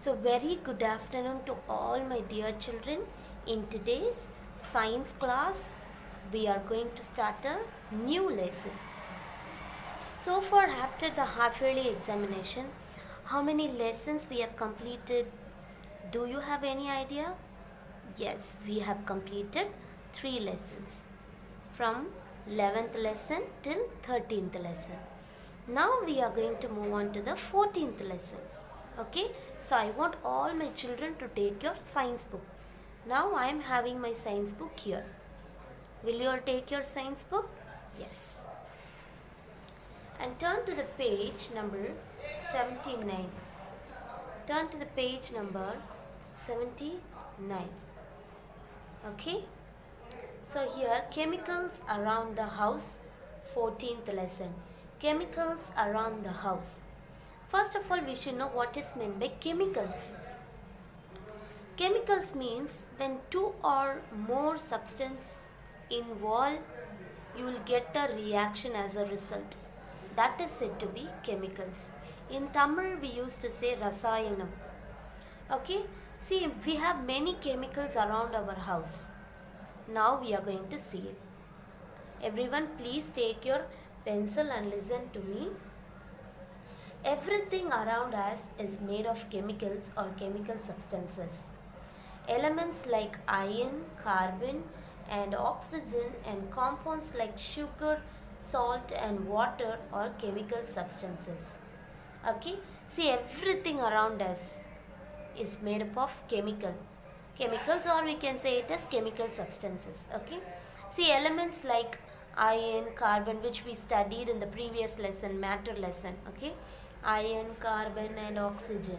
So, very good afternoon to all my dear children. In today's science class, we are going to start a new lesson. So far, after the half yearly examination, how many lessons we have completed? Do you have any idea? Yes, we have completed 3 lessons from 11th lesson till 13th lesson. Now we are going to move on to the 14th lesson. Okay, so I want all my children to take your science book. Now I am having my science book here. Will you all take your science book? Yes. And turn to the page number 79. Turn to the page number 79. Okay. So here, chemicals around the house, 14th lesson. Chemicals around the house. First of all, we should know what is meant by chemicals. Chemicals means when two or more substances involve, you will get a reaction as a result. That is said to be chemicals. In Tamil, we used to say rasayanam. Okay, see, we have many chemicals around our house. Now we are going to see it. Everyone, please take your pencil and listen to me. Everything around us is made of chemicals or chemical substances. Elements like iron, carbon, and oxygen, and compounds like sugar, salt, and water are chemical substances. Okay, see, everything around us is made up of chemicals, or we can say it as chemical substances. Okay, see, elements like iron, carbon, which we studied in the previous lesson, matter lesson. Okay, iron, carbon, and oxygen.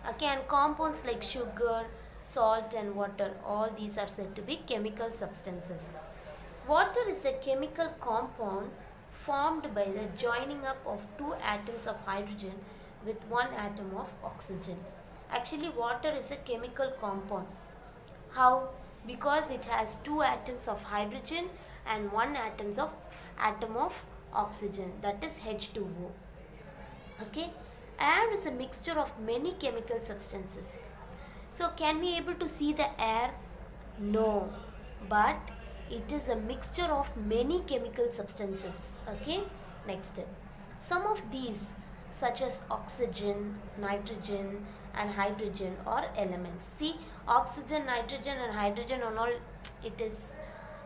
Okay, and compounds like sugar, salt, and water, all these are said to be chemical substances. Water is a chemical compound formed by the joining up of two atoms of hydrogen with one atom of oxygen. Actually, water is a chemical compound. How? Because it has two atoms of hydrogen and one atom of oxygen, that is H2O. Okay, air is a mixture of many chemical substances. So can we able to see the air? No, but it is a mixture of many chemical substances. Okay, next, some of these such as oxygen, nitrogen, and hydrogen are elements. See, oxygen, nitrogen, and hydrogen are all, it is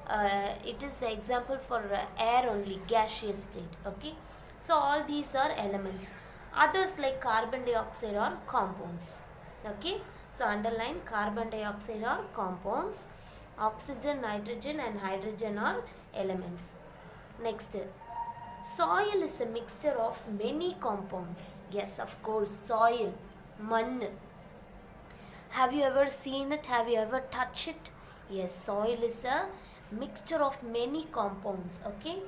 the example for air only, gaseous state. Okay, so all these are elements. Others like carbon dioxide are compounds. Okay, so underline carbon dioxide are compounds, oxygen, nitrogen, and hydrogen are elements. Next, soil is a mixture of many compounds. Yes, of course, soil, mann. Have you ever seen it? Have you ever touched it? Yes, soil is a mixture of many compounds. Okay,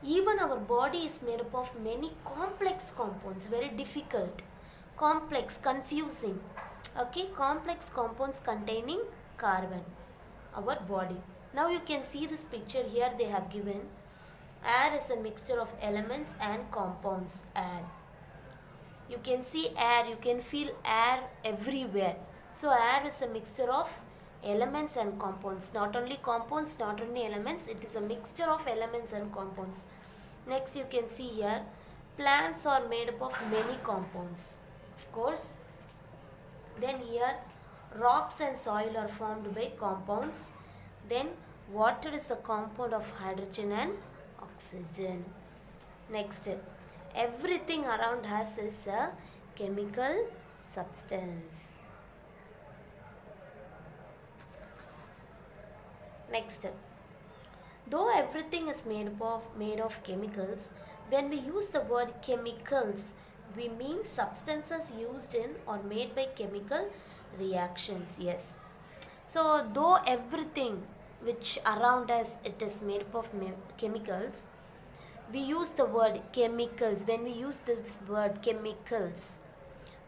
even our body is made up of many complex compounds, very difficult, complex, confusing. Okay, complex compounds containing carbon, our body. Now you can see this picture here, they have given air is a mixture of elements and compounds. Air, you can see air, you can feel air everywhere. So air is a mixture of elements and compounds, not only compounds, not only elements, it is a mixture of elements and compounds. Next, you can see here, plants are made up of many compounds, of course. Then here, rocks and soil are formed by compounds. Then water is a compound of hydrogen and oxygen. Next, everything around us is a chemical substance. Next, though everything is made of chemicals, when we use the word chemicals, we mean substances used in or made by chemical reactions. Yes. So though everything which around us it is made up of chemicals, we use the word chemicals. When we use this word chemicals,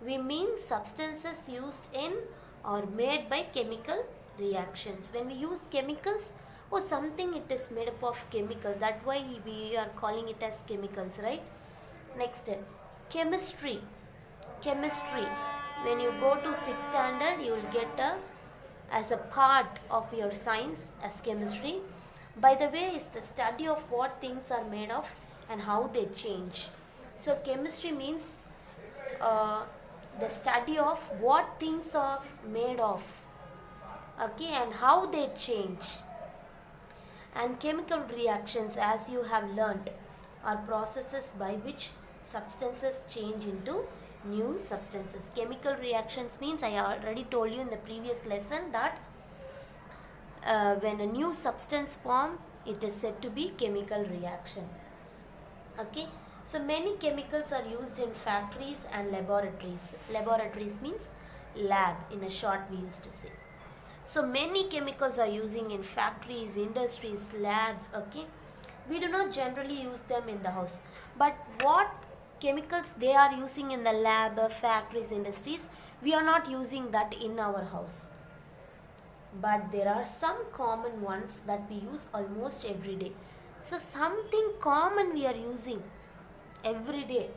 we mean substances used in or made by chemical reactions. When we use chemicals, or something it is made up of chemical, that's why we are calling it as chemicals, right? Next, chemistry. When you go to 6th standard, you will get as a part of your science as chemistry. By the way, is the study of what things are made of and how they change. So chemistry means uh, the study of what things are made of, okay, and how they change. And chemical reactions, as you have learnt, are processes by which substances change into new substances. Chemical reactions means, I already told you in the previous lesson that when a new substance form, it is said to be chemical reaction. Okay, so many chemicals are used in factories and laboratories. Laboratories means lab, in a short we used to say. So many chemicals are using in factories, industries, labs. Okay, we do not generally use them in the house, but what chemicals they are using in the lab, factories, industries, we are not using that in our house. But there are some common ones that we use almost every day. So something common we are using every day: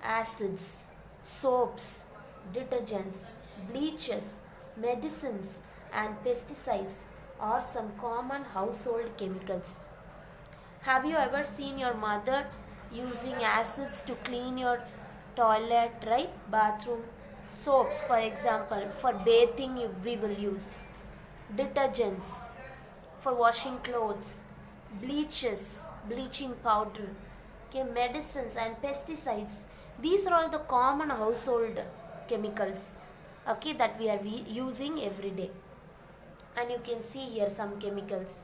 acids, soaps, detergents, bleaches, medicines, and pesticides are some common household chemicals. Have you ever seen your mother using acids to clean your toilet, right? Bathroom. Soaps, for example, for bathing we will use. Detergents for washing clothes. Bleaches, bleaching powder. Okay, medicines and pesticides. These are all the common household chemicals, okay, that we are using every day. And you can see here some chemicals.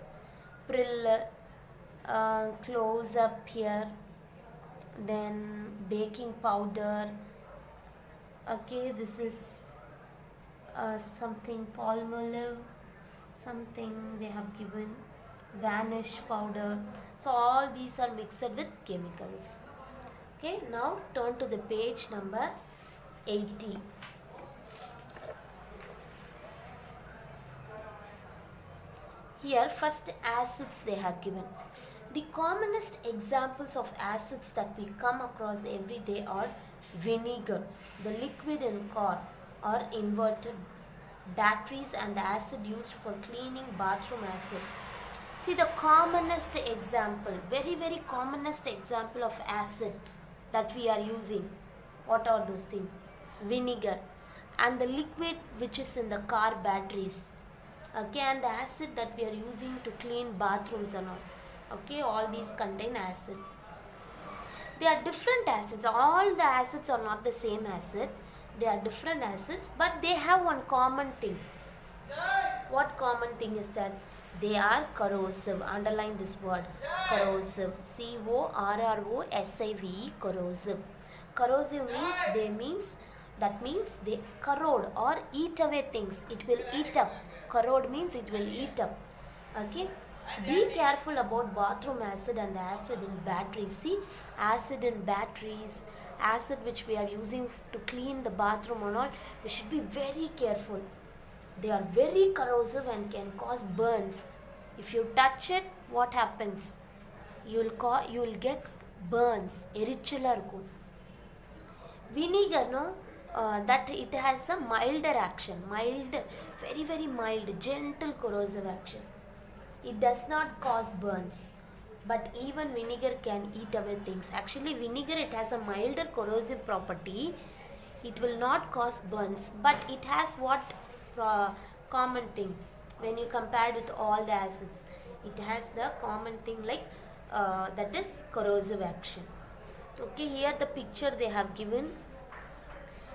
Prill, close up here, then baking powder. Okay, this is something Palmolive, something they have given, vanish powder. So all these are mixed with chemicals. Okay, now turn to the page number 80. Here first acids they have given. The commonest examples of acids that we come across every day are vinegar, the liquid in car or inverted batteries, and the acid used for cleaning, bathroom acid. See, the commonest example, very commonest example of acid that we are using. What are those things? Vinegar and the liquid which is in the car batteries. Okay, and the acid that we are using to clean bathrooms and all. Okay, all these contain acid. They are different acids. All the acids are not the same acid. They are different acids, but they have one common thing. What common thing is that? They are corrosive. Underline this word, corrosive. corrosive. Corrosive. Corrosive means that means they corrode or eat away things. It will eat up. Corrode means it will eat up. Okay, be careful about bathroom acid and the acid in batteries. See, acid in batteries, acid which we are using to clean the bathroom and all, we should be very careful. They are very corrosive and can cause burns. If you touch it, what happens? You will get burns. Erichula irukkum. Vinegar, no, that it has a milder action, very mild, gentle corrosive action. It does not cause burns, but even vinegar can eat away things. Actually, vinegar, it has a milder corrosive property. It will not cause burns, but it has what common thing when you compare with all the acids? It has the common thing like that is corrosive action. Okay, here the picture they have given.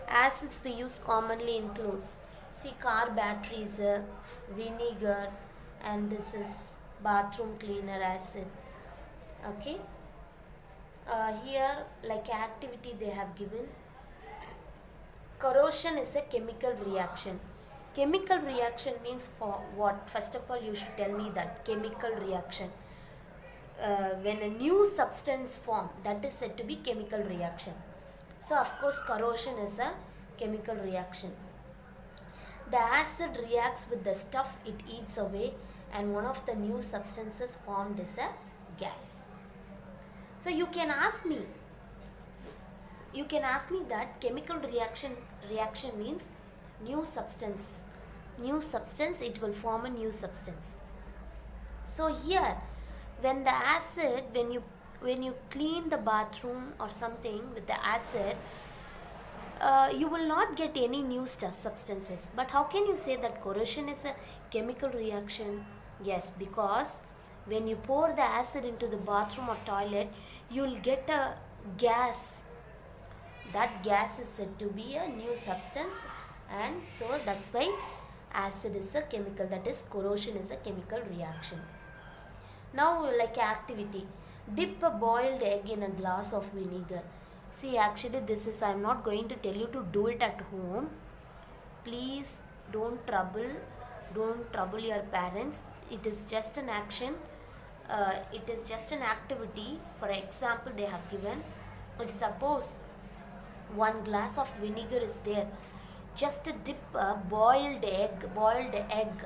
Acids we use commonly include, see, car batteries, vinegar, and this is bathroom cleaner acid. Okay, here like activity they have given. Corrosion is a chemical reaction. Chemical reaction means for what? First of all, you should tell me that chemical reaction. When a new substance form, that is said to be chemical reaction. So of course corrosion is a chemical reaction. The acid reacts with the stuff it eats away, and one of the new substances formed is a gas. So you can ask me, you can ask me that chemical reaction means new substance. New substance, it will form a new substance. So here, when the acid, when you clean the bathroom or something with the acid, you will not get any new substances. But how can you say that corrosion is a chemical reaction? Yes, because when you pour the acid into the bathroom or toilet, you will get a gas. That gas is said to be a new substance, and so that's why acid is a chemical, that is corrosion is a chemical reaction. Now, like activity, dip a boiled egg in a glass of vinegar. See, actually, this is, I'm not going to tell you to do it at home. Please don't trouble your parents. It is just an action. It is just an activity. For example, they have given, if suppose one glass of vinegar is there, just dip a boiled egg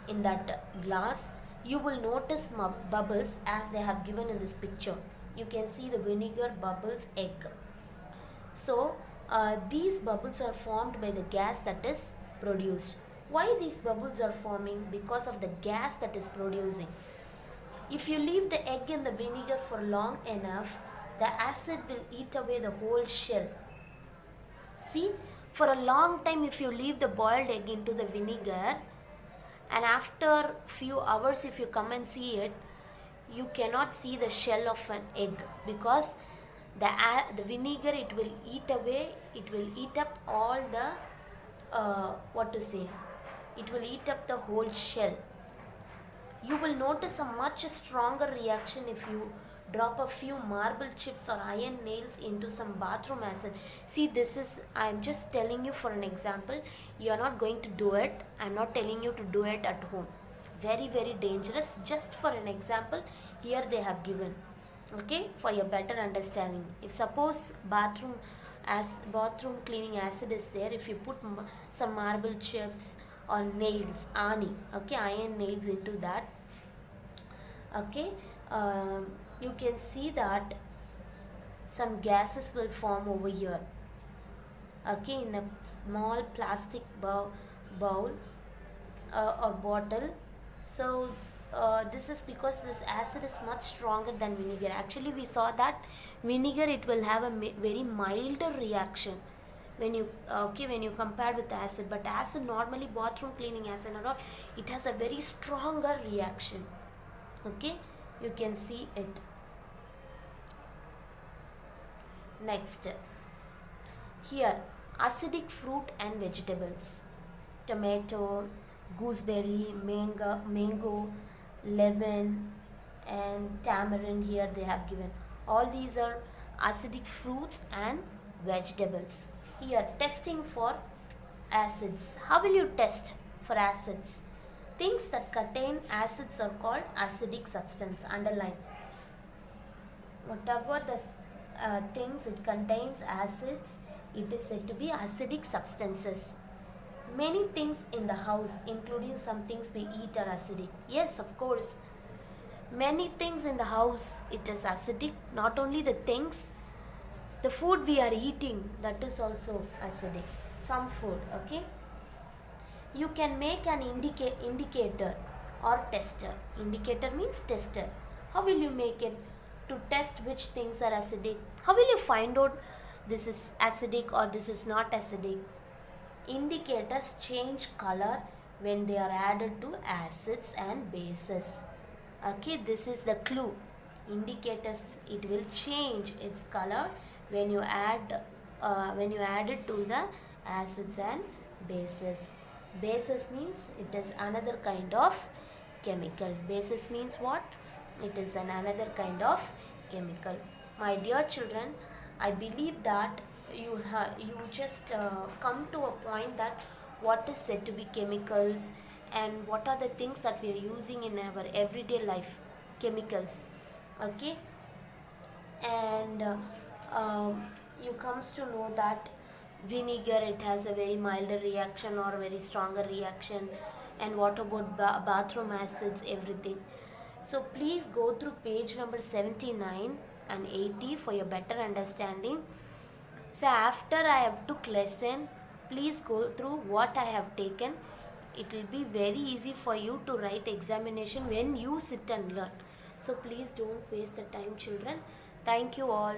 in that glass. You will notice bubbles as they have given in this picture. You can see the vinegar bubbles egg. So these bubbles are formed by the gas that is produced. Why these bubbles are forming? Because of the gas that is producing. If you leave the egg in the vinegar for long enough, the acid will eat away the whole shell. See, for a long time, if you leave the boiled egg into the vinegar, and after few hours if you come and see it, you cannot see the shell of an egg, because the vinegar, it will eat away, it will eat up all the it will eat up the whole shell. You will notice a much stronger reaction if you drop a few marble chips or iron nails into some bathroom acid. See, this is, I am just telling you for an example. You are not going to do it. I am not telling you to do it at home. Very, very dangerous. Just for an example, here they have given. Okay, for your better understanding. If suppose bathroom cleaning acid is there, if you put some marble chips or nails, okay, iron nails into that, okay, you can see that some gases will form over here, okay, in a small plastic bowl or bottle. So this is because this acid is much stronger than vinegar. Actually, we saw that vinegar, it will have a very milder reaction when you compare with acid. But acid, normally bathroom cleaning acid and all, it has a very stronger reaction. Okay, you can see it. Next, here, acidic fruit and vegetables: tomato, gooseberry, mango, lemon, and tamarind. Here they have given. All these are acidic fruits and vegetables. Here, testing for acids. How will you test for acids? Things that contain acids are called acidic substance. Underline. Whatever the things it contains acids, it is said to be acidic substances. Many things in the house, including some things we eat, are acidic. Yes, of course. Many things in the house, it is acidic. Not only the things, the food we are eating, that is also acidic. Some food, okay. You can make an indicator or tester. Indicator means tester. How will you make it? To test which things are acidic. How will you find out this is acidic or this is not acidic? Indicators change color when they are added to acids and bases. Okay, this is the clue. Indicators, it will change its color when you add it to the acids and bases. Bases means it is another kind of chemical. Bases means what? It is another kind of chemical. My dear children, I believe that you just come to a point that what is said to be chemicals and what are the things that we are using in our everyday life, chemicals. Okay, and you comes to know that vinegar, it has a very milder reaction or very stronger reaction, and what about bathroom acids, everything. So please go through page number 79 and 80 for your better understanding. So after I have took lesson, please go through what I have taken. It will be very easy for you to write examination when you sit and learn. So please don't waste the time, children. Thank you all.